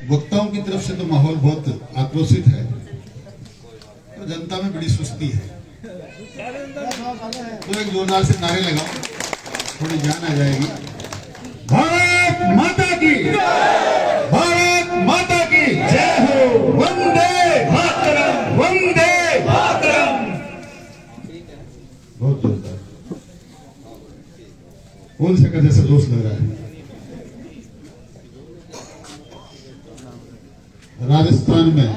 वक्ताओं की तरफ से तो माहौल बहुत आक्रोशित है, तो जनता में बड़ी सुस्ती है। तो एक जोरदार से नारे लगाओ, थोड़ी जान आ जाएगी। भारत माता की, भारत माता की जय हो। वंदे मातरम, वंदे मातरम। बहुत जोरदार, बोल सका जैसा जोश लग रहा है। राजस्थान में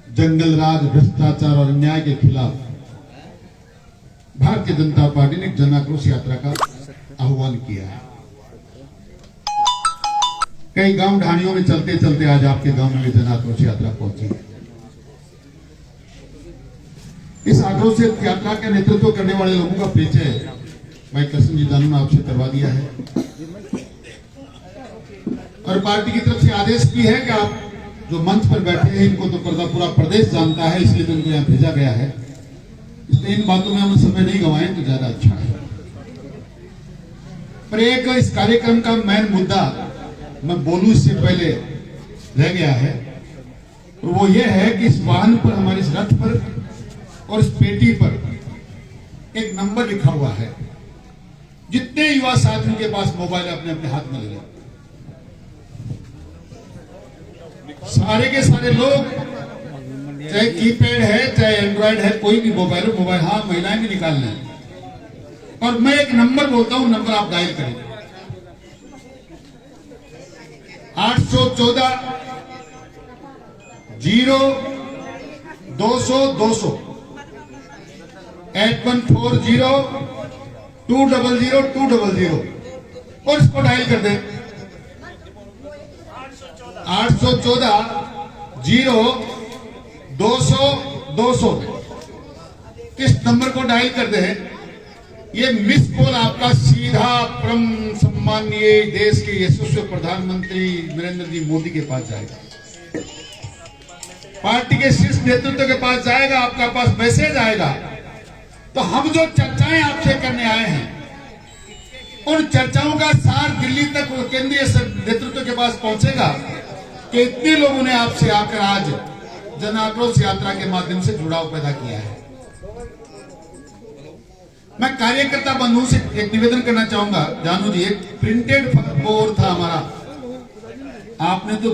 जंगल राज, भ्रष्टाचार और अन्याय के खिलाफ भारतीय जनता पार्टी ने जन आक्रोश यात्रा का आह्वान किया है। कई गांव ढाणियों में चलते चलते आज आपके गांव में जन आक्रोश यात्रा पहुंची है। इस आक्रोश यात्रा का नेतृत्व करने वाले लोगों का परिचय भाई कृष्ण जी दानू ने आपसे करवा दिया है, और पार्टी की तरफ से आदेश भी है कि आप जो मंच पर बैठे हैं इनको तो पूरा प्रदेश जानता है, इसलिए तो इनको यहाँ भेजा गया है। इसलिए इन बातों में हम समय नहीं गंवाएं तो ज्यादा अच्छा है। पर एक इस कार्यक्रम का मेन मुद्दा मैं बोलूं इससे पहले रह गया है, और वो ये है कि इस वाहन पर, हमारे इस रथ पर और इस पेटी पर एक नंबर लिखा हुआ है। जितने युवा साथियों के पास मोबाइल अपने अपने हाथ में ले लें, सारे के सारे लोग, चाहे कीपैड है चाहे एंड्रॉइड है, कोई भी मोबाइल हो, मोबाइल हाँ महिलाएं भी निकाल लें, और मैं एक नंबर बोलता हूं, नंबर आप डायल करें 814 0 200 200 8140 200 200, और इसको डायल कर दें 814 0 200 200। इस नंबर को डायल कर दे, ये मिस कॉल आपका सीधा परम सम्मानीय देश के यशस्वी प्रधानमंत्री नरेंद्र जी मोदी के पास जाएगा, पार्टी के शीर्ष नेतृत्व के पास जाएगा, आपका पास मैसेज आएगा। तो हम जो चर्चाएं आपसे करने आए हैं, उन चर्चाओं का सार दिल्ली तक केंद्रीय नेतृत्व के पास पहुंचेगा कि इतने लोगों ने आपसे आकर आज जन आक्रोश यात्रा के माध्यम से जुड़ाव पैदा किया है। मैं कार्यकर्ता बंधुओं से एक निवेदन करना चाहूंगा। जानू जी, एक प्रिंटेड बोर्ड था हमारा, आपने तो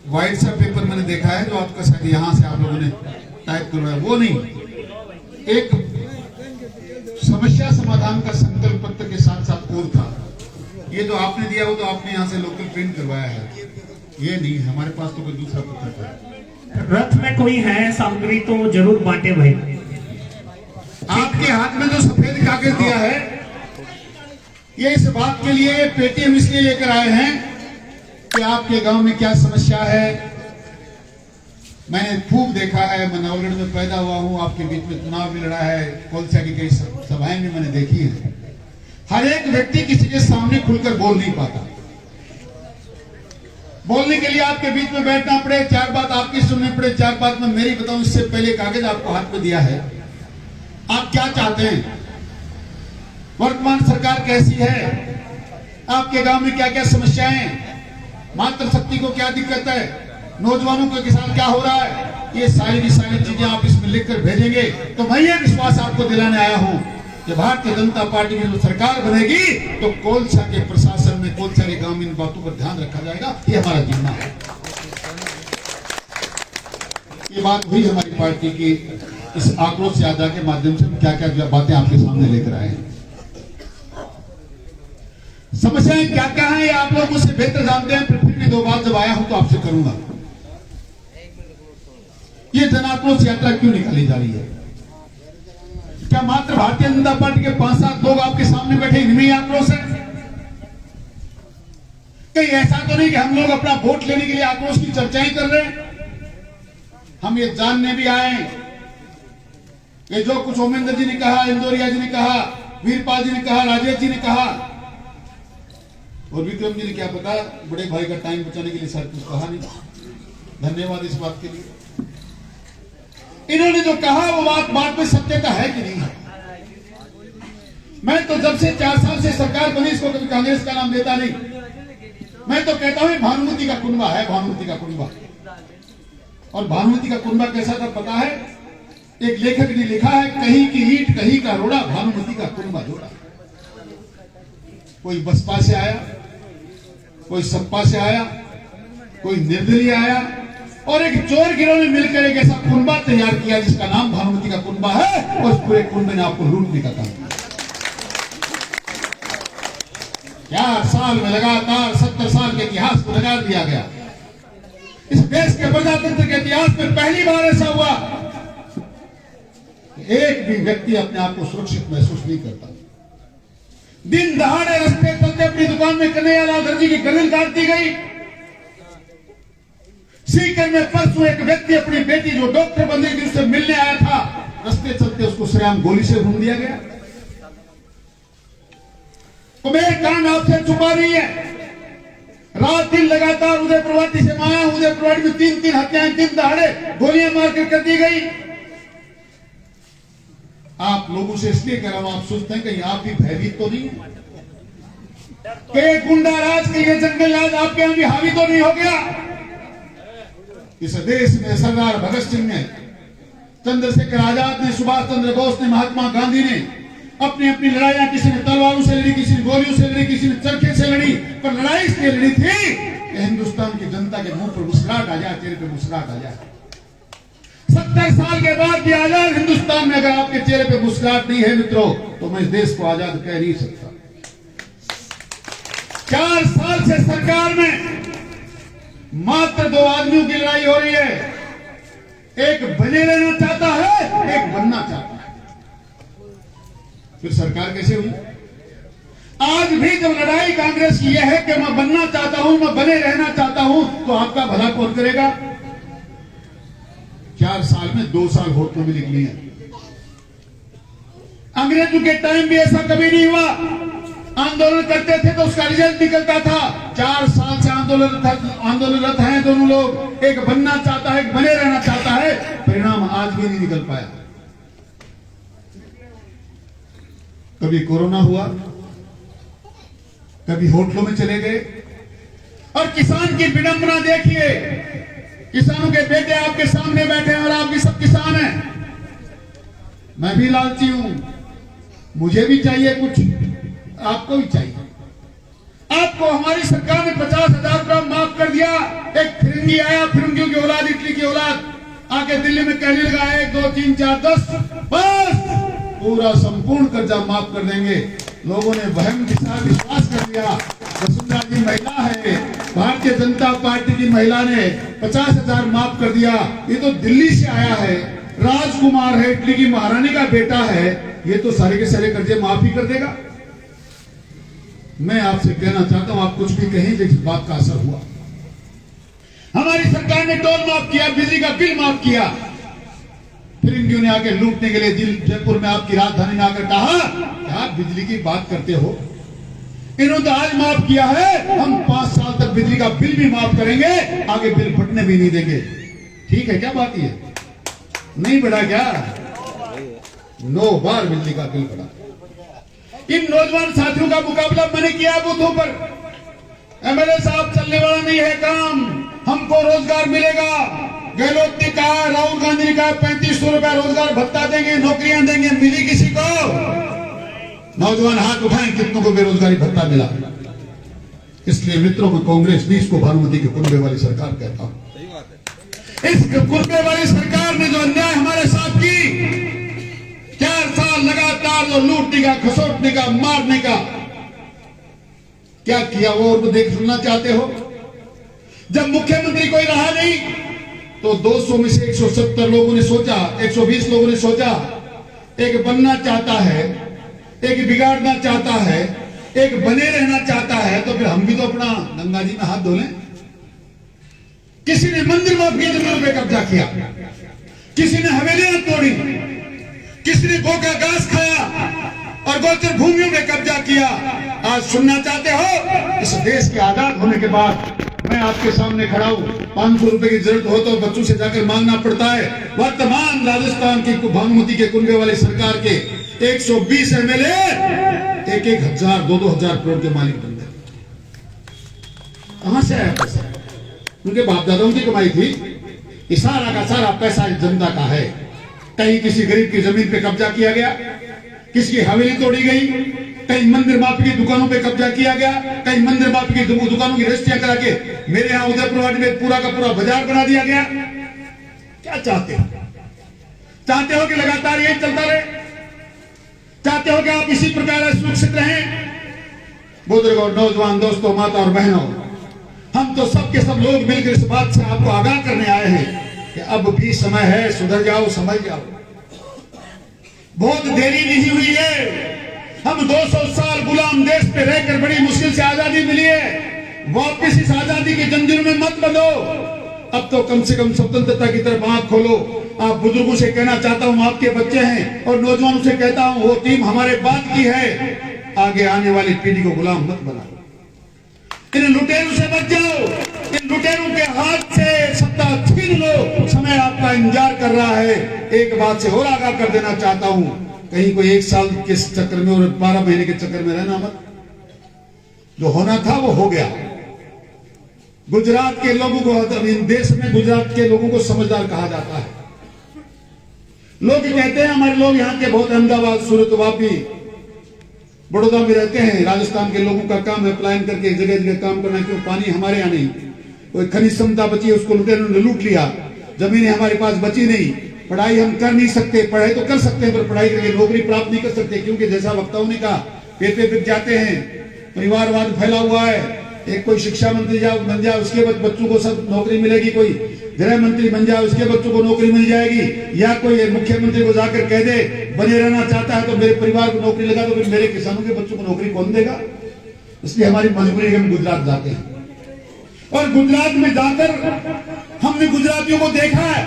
व्हाइट सा पेपर मैंने देखा है जो आपका शायद यहां से आप लोगों ने टाइप करवाया, वो नहीं, एक समस्या समाधान का संकल्प पत्र के साथ साथ बोर्ड था। ये जो आपने दिया वो तो आपने यहां से लोकल प्रिंट करवाया है, ये नहीं, हमारे पास तो कोई दूसरा पत्र था। रथ में कोई है सामग्री तो जरूर बांटे भाई। आपके हाथ में जो सफेद कागज दिया है, ये इस बात के लिए पेटी हम इसलिए लेकर आए हैं कि आपके गांव में क्या समस्या है। मैंने खूब देखा है, मैं नवगढ़ में पैदा हुआ हूं, आपके बीच में चुनाव भी लड़ा है, कोलसा की कई सभाएं भी मैंने देखी है। हर एक व्यक्ति किसी के सामने खुलकर बोल नहीं पाता। बोलने के लिए आपके बीच में बैठना पड़े, चार बात आपकी सुननी पड़े, चार बात मैं मेरी बताऊं। इससे पहले कागज आपको हाथ में दिया है, आप क्या चाहते हैं, वर्तमान सरकार कैसी है, आपके गांव में क्या क्या समस्याएं, मातृशक्ति को क्या दिक्कत है, नौजवानों के साथ क्या हो रहा है, ये सारी की सारी चीजें आप इसमें लिखकर भेजेंगे तो मैं ये विश्वास आपको दिलाने आया हूं कि भारतीय जनता पार्टी की जो सरकार बनेगी तो कोलसा के प्रशासन में, कोलसा के गांव में इन बातों पर ध्यान रखा जाएगा। ये हमारा जिम्मा है। ये बात हुई हमारी पार्टी की इस आक्रोश यात्रा के माध्यम से क्या क्या बातें आपके सामने लेकर आए हैं। समस्याएं क्या क्या है आप लोग मुझसे बेहतर जानते हैं, फिर भी दो बात जब आया हूं तो आपसे करूंगा। ये जन आक्रोश यात्रा क्यों निकाली जा रही है? क्या मात्र भारतीय जनता पार्टी के 5-7 लोग आपके सामने बैठे इनमें आक्रोश है? कहीं ऐसा तो नहीं कि हम लोग अपना वोट लेने के लिए आक्रोश की चर्चाएं कर रहे हैं? हम ये जानने भी आए कि जो कुछ ओमेंद्र जी ने कहा, इंदौरिया जी ने कहा, वीरपाल जी ने कहा, राजेश जी ने कहा और विक्रम जी ने क्या पता, बड़े भाई का टाइम बचाने के लिए सर कुछ कहा नहीं। धन्यवाद इस बात के लिए। इन्होंने जो कहा वो बात में सत्यता है कि नहीं है? मैं तो जब से 4 साल से सरकार बनी इसको कभी कांग्रेस का नाम देता नहीं। मैं तो कहता हूं भानुमति का कुनबा है, भानुमति का कुनबा। और भानुमति का कुनबा कैसा था पता है? एक लेखक ने लिखा है, कहीं की ईंट कहीं का रोड़ा, भानुमति का कुनबा जोड़ा। कोई बसपा से आया, कोई सपा से आया, कोई निर्दलीय आया, और एक चोर गिरोह ने मिलकर एक ऐसा कुनबा तैयार किया जिसका नाम भानुमति का कुनबा है, और उस पूरे कुनबे ने आपको लूटने का काम किया। 4 साल में लगातार 70 साल के इतिहास को लगा दिया गया। इस देश के प्रजातंत्र के इतिहास में पहली बार ऐसा हुआ कि एक भी व्यक्ति अपने आप को सुरक्षित महसूस नहीं करता। दिन दहाड़े रास्ते चलते अपनी दुकान में कन्हैयालाल दर्जी की गर्दन काट दी गई। सीकर में परसों एक व्यक्ति अपनी बेटी जो डॉक्टर बन रही थी उससे मिलने आया था, रास्ते चलते उसको सरेआम गोली से भून दिया गया। तो मेरे कान आपसे छुपा रही है। रात दिन लगातार उदय प्रवाटी से माया, उदय प्रवाटी में 3 हत्याएं, 3 दहाड़े गोलियां मारकर कर दी गई। आप लोगों से इसलिए कह रहा हूं, आप सोचते हैं कहीं आप भी भयभीत तो नहीं है? कि गुंडा राज के ये जंगल राज आपके यहां भी हावी तो नहीं हो गया? इस देश में सरदार भगत सिंह ने, चंद्रशेखर आजाद ने, सुभाष चंद्र बोस ने, महात्मा गांधी ने अपनी अपनी लड़ाइयां, किसी ने तलवारों से लड़ी, किसी ने गोलियों से लड़ी, किसी ने चरखे से लड़ी, पर लड़ाई इसलिए लड़ी थी कि हिंदुस्तान की जनता के मुंह पर मुस्कुराहट आ जाए, चेहरे पे मुस्कुराहट आ जाए। 70 साल के बाद भी आजाद हिंदुस्तान में अगर आपके चेहरे पे मुस्कुराहट नहीं है मित्रों, तो मैं इस देश को आजाद कह नहीं सकता। 4 साल से सरकार में मात्र 2 आदमियों की लड़ाई हो रही है। एक बने रहना चाहता है, एक बनना चाहता है। फिर सरकार कैसे हुई? आज भी जब लड़ाई कांग्रेस की यह है कि मैं बनना चाहता हूं, मैं बने रहना चाहता हूं, तो आपका भला कौन करेगा? 4 साल में 2 साल वोटों में निकली है। अंग्रेजों के टाइम भी ऐसा कभी नहीं हुआ। आंदोलन करते थे तो उसका रिजल्ट निकलता था। 4 साल से आंदोलनरत हैं दोनों लोग। एक बनना चाहता है, एक बने रहना चाहता है, परिणाम आज भी नहीं निकल पाया। कभी कोरोना हुआ, कभी होटलों में चले गए। और किसान की विडंबना देखिए, किसानों के बेटे आपके सामने बैठे हैं और आप भी सब किसान हैं। मैं भी लालची हूं, मुझे भी चाहिए कुछ, आपको भी चाहिए। आपको हमारी सरकार ने 50,000 रुपया माफ कर दिया। एक फिरंगी आया, फिरंगियों की औलाद, इटली की औलाद, आके दिल्ली में कहने लगा 1 2 3 4 10 बस पूरा संपूर्ण कर्जा माफ कर देंगे। लोगों ने वहम विश्वास कर लिया। वसुंधरा जी महिला है, भारतीय जनता पार्टी की महिला ने 50,000 माफ कर दिया। ये तो दिल्ली से आया है, राजकुमार है, इटली की महारानी का बेटा है, ये तो सारे के सारे कर्जे माफ ही कर देगा। मैं आपसे कहना चाहता हूं, आप कुछ भी कहें, जिस बात का असर हुआ। हमारी सरकार ने टोल माफ किया, बिजली का बिल माफ किया। फिरंगियों ने आके लूटने के लिए जयपुर में आपकी राजधानी में आकर कहा क्या बिजली की बात करते हो? इन्होंने तो आज माफ किया है, हम 5 साल तक बिजली का बिल भी माफ करेंगे, आगे बिल फटने भी नहीं देंगे। ठीक है क्या बात? ये नहीं बढ़ा क्या? 9 बार बिजली का बिल बढ़ा। इन नौजवान साथियों का मुकाबला मैंने किया बूथों पर। एमएलए साहब चलने वाला नहीं है काम, हमको रोजगार मिलेगा। गहलोत ने कहा, राहुल गांधी ने कहा 3500 रुपया रोजगार भत्ता देंगे, नौकरियां देंगे, मिली किसी को? नौजवान हाथ उठाएं, कितनों को बेरोजगारी भत्ता मिला? इसलिए मित्रों को कांग्रेस भी इसको भानुमति के कुनबे वाली सरकार कहता हूं। इस कुनबे वाली सरकार ने जो अन्याय हमारे साथ की, 4 साल लगातार जो लूटने का, खसोटने का, मारने का क्या किया वो और देख सुनना चाहते हो? जब मुख्यमंत्री कोई रहा नहीं तो 200 में से 170 लोगों ने सोचा, 120 लोगों ने सोचा, एक बनना चाहता है, एक बिगाड़ना चाहता है, एक बने रहना चाहता है, तो फिर हम भी तो अपना गंगा जी में हाथ धो लें। किसी ने मंदिर में अपनी जमीनों पे कब्जा किया, किसी ने हवेलियां तोड़ी, किसी ने गौ का घास खाया और गोचर भूमियों में कब्जा किया। आज सुनना चाहते हो? इस देश के आजाद होने के बाद मैं आपके सामने खड़ा हूं। 500 रुपए की जरूरत हो तो बच्चों से जाकर मांगना पड़ता है। वर्तमान राजस्थान की भानुमति के कुनबे वाली सरकार के 120 एमएलए 1-1 हजार 2-2 हजार करोड़ के मालिक बन गए। कहां से आया पैसा? उनके बाप दादाओं की कमाई थी। ये सारा का सारा पैसा जनता का है। कहीं किसी गरीब की जमीन पे कब्जा किया गया, किसी की हवेली तोड़ी गई, कहीं मंदिर माप की दुकानों पे कब्जा किया गया, कहीं मंदिर माप की दुकानों की रजिस्ट्रियां करा के मेरे यहां उदयपुर में पूरा का पूरा बाजार बना दिया गया। क्या चाहते हो? चाहते हो कि लगातार यही चलता रहे? चाहते हो कि आप इसी प्रकार सुरक्षित रहें? बुजुर्गों, नौजवान दोस्तों, माता और बहनों, हम तो सब के सब लोग मिलकर इस बात से आपको आगाह करने आए हैं कि अब भी समय है, सुधर जाओ, समझ जाओ। बहुत देरी नहीं हुई है। हम 200 साल गुलाम देश पे रहकर बड़ी मुश्किल से आजादी मिली है। वापिस इस आजादी के जंजीरों में मत बंधो। अब तो कम से कम स्वतंत्रता की तरफ आंख खोलो। आप बुजुर्गों से कहना चाहता हूं, आपके बच्चे हैं, और नौजवानों से कहता हूं, वो टीम हमारे बाद की है। आगे आने वाली पीढ़ी को गुलाम मत बनाओ। इन लुटेरों से बच जाओ। इन लुटेरों के हाथ से सत्ता छीन लो। समय आपका इंतजार कर रहा है। एक बात से और आगाह कर देना चाहता हूं, कहीं कोई 1 साल के चक्कर में और 12 महीने के चक्कर में रहना मत। जो होना था वो हो गया। गुजरात के लोगों को, देश में गुजरात के लोगों को समझदार कहा जाता है। लोग कहते हैं, हमारे लोग यहाँ के बहुत, अहमदाबाद, सूरत, वापी, बड़ौदा में रहते हैं। राजस्थान के लोगों का काम है पलायन करके जगह जगह काम करना। क्यों? पानी हमारे यहाँ नहीं, कोई खनिज क्षमता बची है, उसको लुटेरों ने लूट लिया। जमीनें हमारे पास बची नहीं। पढ़ाई हम कर नहीं सकते। पढ़ाई तो कर सकते हैं पर पढ़ाई करके नौकरी प्राप्त नहीं कर सकते, क्योंकि जैसा वक्ताओं ने कहा, पेपर बिक जाते हैं, परिवारवाद फैला हुआ है। एक कोई शिक्षा मंत्री बन जाए, उसके बाद बच्चों को सब नौकरी मिलेगी। कोई गृह मंत्री बन जाए, उसके बच्चों को नौकरी मिल जाएगी। या कोई मुख्यमंत्री को जाकर कह दे, बने रहना चाहता है तो मेरे परिवार को नौकरी लगा, तो फिर मेरे किसानों के बच्चों को नौकरी कौन देगा? इसलिए हमारी मजबूरी है, हम गुजरात जाते हैं। और गुजरात में जाकर हमने गुजरातियों को देखा है,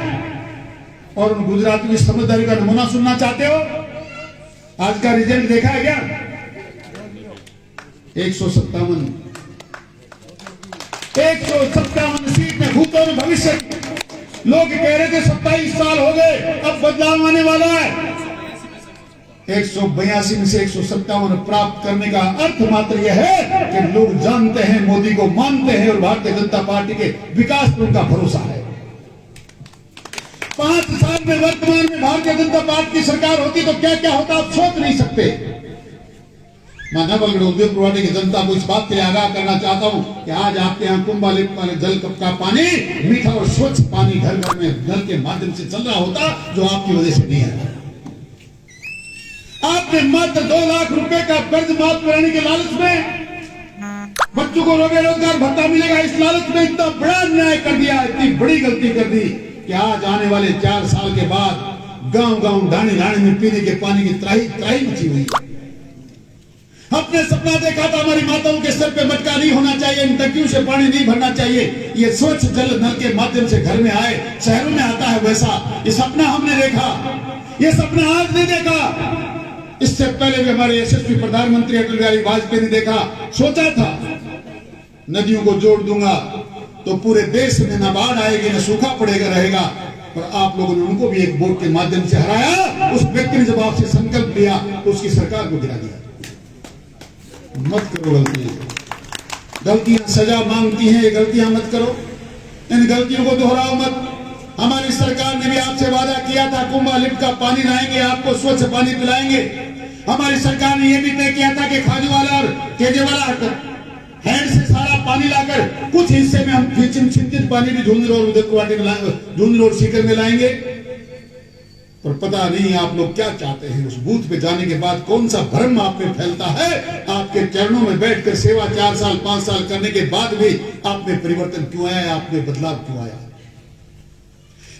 और उन गुजरातियों की समझदारी का नमूना सुनना चाहते हो? आज का रिजल्ट देखा है क्या? 157 सीट में भूतों में भविष्य। लोग कह रहे थे 27 साल हो गए, अब बदलाव आने वाला है। 182 में से 157 प्राप्त करने का अर्थ मात्र यह है कि लोग जानते हैं, मोदी को मानते हैं, और भारतीय जनता पार्टी के विकास पर उनका भरोसा है। 5 साल में वर्तमान में भारतीय जनता पार्टी की सरकार होती तो क्या क्या होता, आप सोच नहीं सकते। मैं नवलगढ़ उदयपुर की जनता को इस बात के लिए आगाह करना चाहता हूं कि आज आपके यहाँ कुंभालिप जल का पानी, मीठा और स्वच्छ पानी घर घर में नल के माध्यम से चल रहा होता, जो आपकी वजह से नहीं है। आपने मात्र 2 लाख रुपए का कर्ज माफ कराने के लालच में बच्चों को रोजगार भत्ता मिलेगा, इस लालच में इतना बड़ा अन्याय कर दिया, इतनी बड़ी गलती कर दी कि आज आने वाले 4 साल के बाद गांव गांव ढाणी ढाणी में पीने के पानी की त्राही त्राही मची हुई है। हमने सपना देखा था हमारी माताओं के सर पे मटका नहीं होना चाहिए, इन टंकियों से पानी नहीं भरना चाहिए, ये स्वच्छ जल नल के माध्यम से घर में आए, शहरों में आता है वैसा। ये सपना हमने देखा, ये सपना आज नहीं देखा। इससे पहले भी हमारे यशस्वी प्रधानमंत्री अटल बिहारी वाजपेयी ने देखा, सोचा था नदियों को जोड़ दूंगा तो पूरे देश में न बाढ़ आएगी न सूखा पड़ेगा रहेगा, पर आप लोगों ने उनको भी एक वोट के माध्यम से हराया। उस व्यक्ति ने जब आपसे संकल्प लिया तो उसकी सरकार को गिरा दिया। मत करो गलतियां सजा मांगती हैं, ये गलतियां मत करो, इन गलतियों को दोहराओ मत। हमारी सरकार ने भी आपसे वादा किया था, कुंभालिप का पानी लाएंगे, आपको स्वच्छ पानी पिलाएंगे। हमारी सरकार ने यह भी तय किया था कि खाजूवाला और तेजेवाला हैंड से सारा पानी लाकर कुछ हिस्से में हम सिंचित पानी भी झुंझुनू और उदयपुर झुंझुनू और सीकर में लाएंगे। पर पता नहीं आप लोग क्या चाहते हैं। उस बूथ पे जाने के बाद कौन सा भ्रम आप में फैलता है। आपके चरणों में बैठकर सेवा 4 साल 5 साल करने के बाद भी आप में परिवर्तन क्यों आया, आप में बदलाव क्यों आया?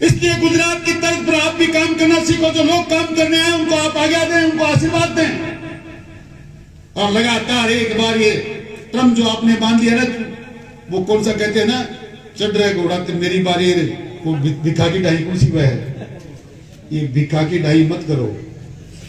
इसलिए गुजरात की तर्ज पर आप भी काम करना सीखो। जो लोग काम करने आए उनको आप आज्ञा दें, उनको आशीर्वाद दें। और लगातार एक बार ये ट्रम्प जो आपने बांध दिया ना, वो कौन सा कहते हैं ना, चढ़ रहे घोड़ा मेरी बारी, भिखा की ढाई कौन सी वह है, ये भिखा की ढाई मत करो।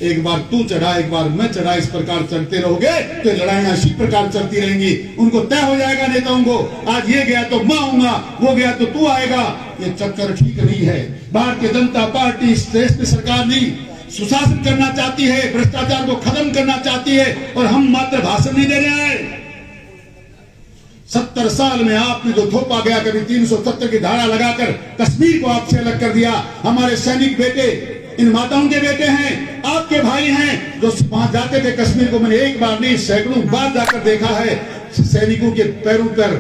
एक बार तू चढ़ा, एक बार मैं चढ़ा, इस प्रकार चढ़ते रहोगे तो लड़ाइयां इसी प्रकार चलती रहेंगी। उनको तय हो जाएगा नेताओं को, आज ये गया तो मैं आऊंगा, वो गया तो तू आएगा। ये चक्कर ठीक नहीं है। भारतीय जनता पार्टी इस देश में सरकार नहीं, सुशासन करना चाहती है, भ्रष्टाचार को खत्म करना चाहती है, और हम मात्र भाषण नहीं दे रहे हैं। 70 साल में आपने जो थोपा गया, कभी 370 की धारा लगाकर कश्मीर को आपसे अलग कर दिया। हमारे सैनिक बेटे, इन माताओं के बेटे हैं, आपके भाई हैं, जो वहां जाते थे कश्मीर को। मैंने एक बार नहीं, सैकड़ों बार जाकर देखा है। सैनिकों के पैरों पर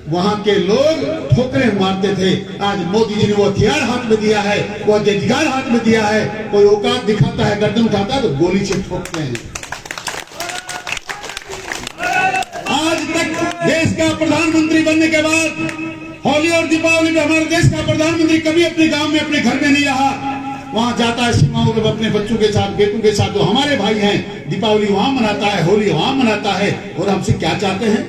वहां के लोग ठोकरें मारते थे। आज मोदी जी ने वो हथियार हाथ में दिया है, वो अधिकार हाथ में दिया है। कोई औकात दिखाता है, गर्दन उठाता है तो गोली से ठोकते हैं। आज तक देश का प्रधानमंत्री बनने के बाद होली और दीपावली में हमारे देश का प्रधानमंत्री कभी अपने गांव में, अपने घर में नहीं रहा। वहां जाता है सीमाओं पर अपने बच्चों के साथ, बेटों के साथ, जो हमारे भाई हैं। दीपावली वहां मनाता है, होली वहां मनाता है। और हमसे क्या चाहते हैं?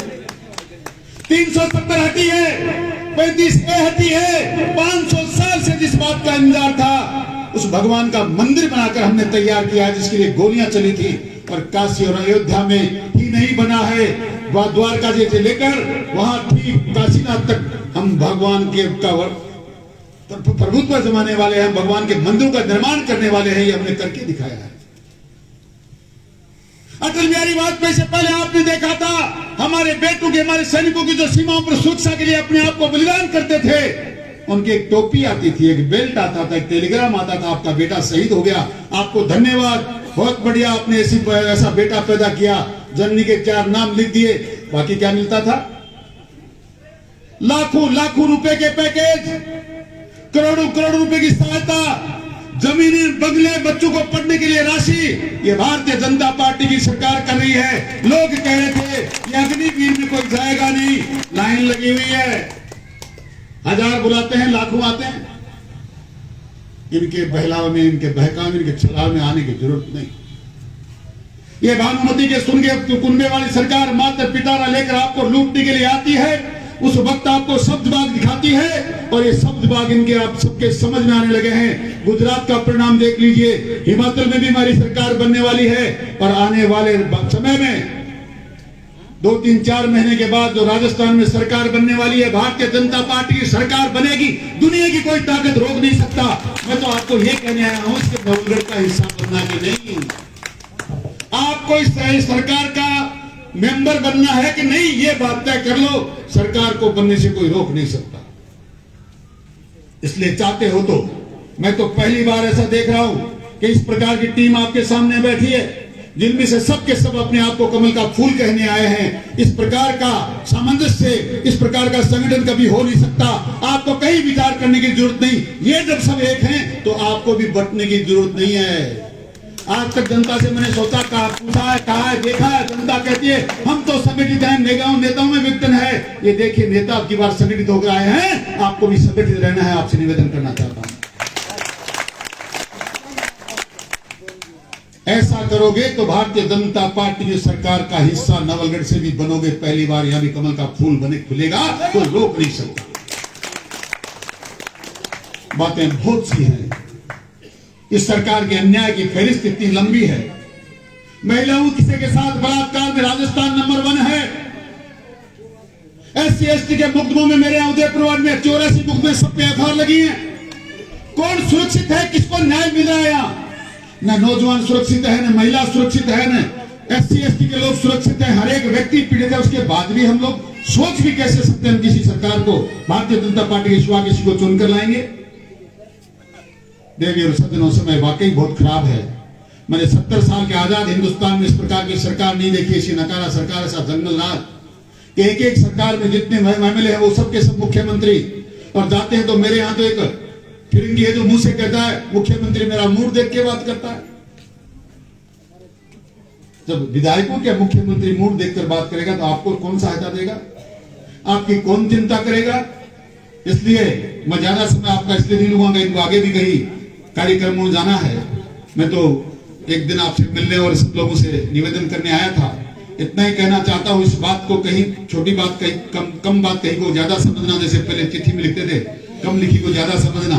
370 हटी है, 35A हटी है। 500 साल से जिस बात का इंतजार था, उस भगवान का मंदिर बनाकर हमने तैयार किया है, जिसके लिए गोलियां चली थी। और काशी और अयोध्या में ही नहीं बना है, द्वारका से लेकर वहां ठीक काशीनाथ तक हम भगवान के प्रभुत्व जमाने वाले हैं, भगवान के मंदिरों का निर्माण करने वाले हैं। ये हमने करके दिखाया है। अटल बिहारी वाजपेयी से पहले आपने देखा था हमारे बेटों के, हमारे सैनिकों की जो सीमाओं पर सुरक्षा के लिए अपने आप को बलिदान करते थे, उनकी एक टोपी आती थी, एक बेल्ट आता था, एक टेलीग्राम आता था, आपका बेटा शहीद हो गया, आपको धन्यवाद, बहुत बढ़िया, आपने ऐसा बेटा पैदा किया। जननी के 4 नाम लिख दिए। बाकी क्या मिलता था? लाखों लाखों रुपए के पैकेज, करोड़ों करोड़ों रुपए की सहायता, जमीनें, बंगले, बच्चों को पढ़ने के लिए राशि। ये भारतीय जनता पार्टी की सरकार कर रही है। लोग कह रहे थे ये अग्निवीर में कोई जाएगा नहीं, लाइन लगी हुई है, 1000 बुलाते हैं, लाखों आते हैं। इनके बहलाव में, इनके बहकाव में, इनके छलाव में आने की जरूरत नहीं। ये भानुमति के सुन के कुंबे वाली सरकार मात्र पिटारा लेकर आपको लूटने के लिए आती है। उस वक्त आपको शब्दबाग दिखाती है, और ये शब्दबाग इनके आप सबके समझ में आने लगे हैं। गुजरात का परिणाम देख लीजिए, हिमाचल में भी हमारी सरकार बनने वाली है। और आने वाले समय में 2-3-4 महीने के बाद जो राजस्थान में सरकार बनने वाली है, भारतीय जनता पार्टी की सरकार बनेगी। दुनिया की कोई ताकत रोक नहीं सकता। मैं तो आपको ये कहने आया हूं कि नवगढ़ का हिस्सा बनना कि नहीं, आपको इस सरकार का मेंबर बनना है कि नहीं, ये बात तय कर लो। सरकार को बनने से कोई रोक नहीं सकता। इसलिए चाहते हो तो, मैं तो पहली बार ऐसा देख रहा हूं कि इस प्रकार की टीम आपके सामने बैठी है, जिनमें से सब के सब अपने आप को कमल का फूल कहने आए हैं। इस प्रकार का सामंजस्य, इस प्रकार का संगठन कभी हो नहीं सकता। आपको कहीं विचार करने की जरूरत नहीं। ये जब सब एक हैं तो आपको भी बंटने की जरूरत नहीं है। आज तक जनता से मैंने सोचा, पूछा है, कहा है, देखा है, जनता कहती है हम तो संगठित हैं, नेताओं में विघटन है। ये देखिए, नेता अब की बार संगठित होकर आए हैं, आपको भी संगठित रहना है। आपसे निवेदन करना चाहता हूं, ऐसा करोगे तो भारतीय जनता पार्टी की सरकार का हिस्सा नवलगढ़ से भी बनोगे। पहली बार यहां भी कमल का फूल बने खुलेगा, तो रोक नहीं सकता। बातें बहुत सी हैं। इस सरकार के अन्याय की फहरिस्त इतनी लंबी है। महिलाओं किसी के साथ बलात्कार में राजस्थान नंबर 1 है। SC/ST के मुकदमों में मेरे यहां उदयपुर में 84 मुकदमे, सब पे FIR लगी है। कौन सुरक्षित है? किसको न्याय मिल रहा है? यहां न नौजवान सुरक्षित है, न महिला सुरक्षित है, न SC/ST के लोग सुरक्षित है। हर एक व्यक्ति पीड़ित है। उसके बाद भी हम लोग सोच भी कैसे सकते हैं किसी सरकार को, भारतीय जनता पार्टी के सिवा किसी को चुनकर लाएंगे? देवी और सज्जनों, समय वाकई बहुत खराब है। मैंने 70 साल के आजाद हिंदुस्तान में इस प्रकार की सरकार नहीं देखी। ऐसी नकारा सरकार, ऐसा जंगल राज कि एक सरकार में जितने MLA हैं वो सबके सब मुख्यमंत्री, और जाते हैं तो मेरे यहाँ तो एक फिरंगी है जो मुंह से कहता है मुख्यमंत्री मेरा मूड देख के बात करता है। जब विधायकों के मुख्यमंत्री मूड देखकर बात करेगा तो आपको कौन सहायता देगा? आपकी कौन चिंता करेगा? इसलिए मैं ज्यादा समय आपका इसलिए नहीं लूंगा, इनको आगे भी कहीं कार्यक्रमों में जाना है। मैं तो एक दिन आपसे मिलने और सब लोगों से निवेदन करने आया था। इतना ही कहना चाहता हूं, इस बात को कहीं छोटी बात, कहीं कम बात कहीं को ज्यादा समझना। जैसे पहले चिट्ठी में लिखते थे कम लिखी को ज्यादा समझना,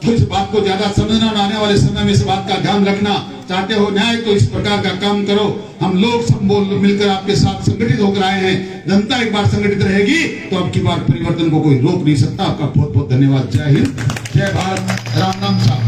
तो इस बात को ज्यादा समझना और आने वाले समय में इस बात का ध्यान रखना। चाहते हो न्याय तो इस प्रकार का काम करो। हम लोग सब मिलकर आपके साथ संगठित होकर आए हैं। जनता एक बार संगठित रहेगी तो अब की बार परिवर्तन को कोई रोक नहीं सकता। आपका बहुत बहुत धन्यवाद। जय हिंद, जय भारत, राम राम साहब।